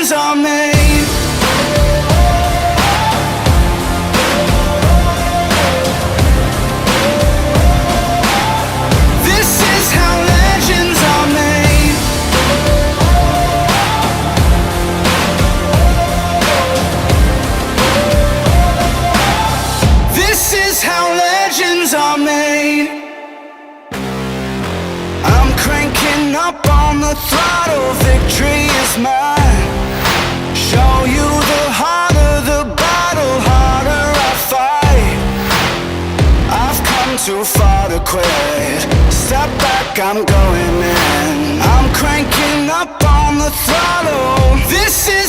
legends are made. This is how legends are made. This is how legends are made. I'm cranking up on the throttle, victory is mine. Show you the harder the battle, harder I fight. I've come too far to quit. Step back, I'm going in. I'm cranking up on the throttle. This is